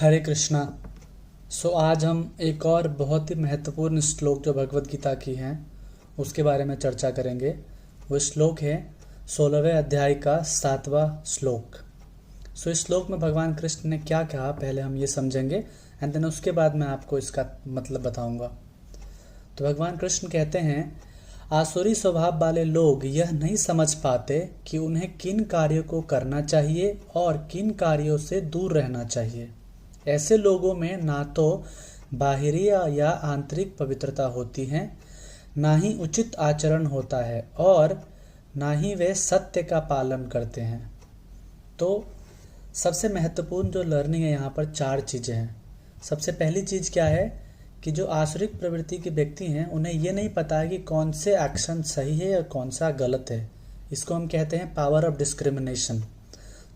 हरे कृष्णा। आज हम एक और बहुत ही महत्वपूर्ण श्लोक जो भगवत गीता की हैं उसके बारे में चर्चा करेंगे। वो श्लोक है 16वें अध्याय का 7वां श्लोक। इस श्लोक में भगवान कृष्ण ने क्या कहा पहले हम ये समझेंगे एंड देन उसके बाद मैं आपको इसका मतलब बताऊंगा। तो भगवान कृष्ण कहते हैं, आसुरी स्वभाव वाले लोग यह नहीं समझ पाते कि उन्हें किन कार्यों को करना चाहिए और किन कार्यों से दूर रहना चाहिए। ऐसे लोगों में ना तो बाहरी या आंतरिक पवित्रता होती है, ना ही उचित आचरण होता है और ना ही वे सत्य का पालन करते हैं। तो सबसे महत्वपूर्ण जो लर्निंग है यहाँ पर 4 चीज़ें हैं। सबसे पहली चीज़ क्या है कि जो आसुरिक प्रवृत्ति के व्यक्ति हैं उन्हें ये नहीं पता है कि कौन से एक्शन सही है और कौन सा गलत है। इसको हम कहते हैं पावर ऑफ डिस्क्रिमिनेशन।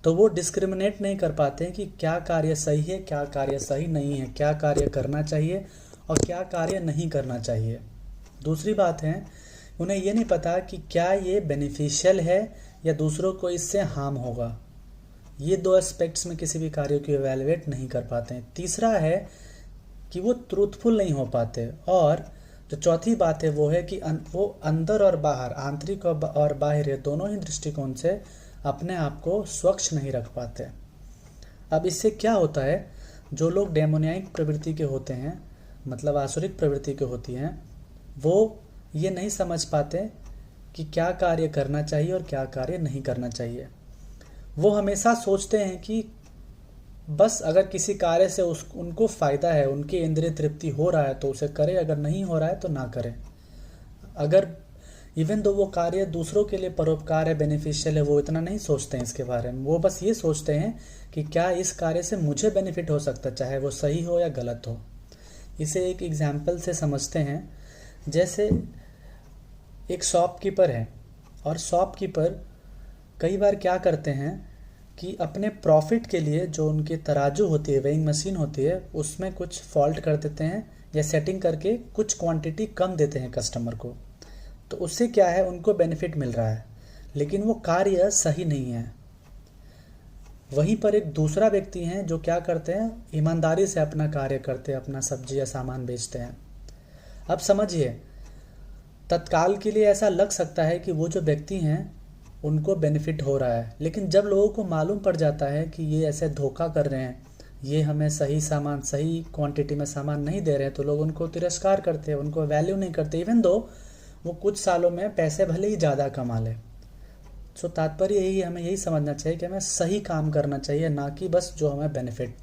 तो वो डिस्क्रिमिनेट नहीं कर पाते हैं कि क्या कार्य सही है, क्या कार्य सही नहीं है, क्या कार्य करना चाहिए और क्या कार्य नहीं करना चाहिए। दूसरी बात है, उन्हें ये नहीं पता कि क्या ये बेनिफिशियल है या दूसरों को इससे हार्म होगा। ये 2 एस्पेक्ट्स में किसी भी कार्य को इवैल्यूएट नहीं कर पाते हैं। तीसरा है कि वो ट्रूथफुल नहीं हो पाते। और जो चौथी बात है वो है कि वो अंदर और बाहर, आंतरिक और बाहर दोनों ही दृष्टिकोण से अपने आप को स्वच्छ नहीं रख पाते। अब इससे क्या होता है, जो लोग डेमोनियाइक प्रवृत्ति के होते हैं, मतलब आसुरिक प्रवृत्ति के होती हैं, वो ये नहीं समझ पाते कि क्या कार्य करना चाहिए और क्या कार्य नहीं करना चाहिए। वो हमेशा सोचते हैं कि बस अगर किसी कार्य से उनको फ़ायदा है, उनकी इंद्रिय तृप्ति हो रहा है तो उसे करे, अगर नहीं हो रहा है तो ना करे। अगर इवन दो वो कार्य दूसरों के लिए परोपकार है, बेनिफिशियल है, वो इतना नहीं सोचते हैं इसके बारे में। वो बस ये सोचते हैं कि क्या इस कार्य से मुझे बेनिफिट हो सकता है, चाहे वो सही हो या गलत हो। इसे एक एग्जाम्पल से समझते हैं। जैसे एक शॉपकीपर है और शॉपकीपर कई बार क्या करते हैं कि अपने प्रॉफिट के लिए जो उनकी तराजू होती है, वेइंग मशीन होती है, उसमें कुछ फॉल्ट कर देते हैं या सेटिंग करके कुछ क्वांटिटी कम देते हैं कस्टमर को। तो उससे क्या है, उनको बेनिफिट मिल रहा है, लेकिन वो कार्य सही नहीं है। वहीं पर एक दूसरा व्यक्ति हैं जो क्या करते हैं, ईमानदारी से अपना कार्य करते हैं, अपना सब्जी या सामान बेचते हैं। अब समझिए, तत्काल के लिए ऐसा लग सकता है कि वो जो व्यक्ति हैं उनको बेनिफिट हो रहा है, लेकिन जब लोगों को मालूम पड़ जाता है कि ये ऐसे धोखा कर रहे हैं, ये हमें सही सामान, सही क्वांटिटी में सामान नहीं दे रहे हैं, तो लोग उनको तिरस्कार करते हैं, उनको वैल्यू नहीं करते, इवन दो वो कुछ सालों में पैसे भले ही ज़्यादा कमा ले। तात्पर्य यही, हमें यही समझना चाहिए कि हमें सही काम करना चाहिए, ना कि बस जो हमें बेनिफिट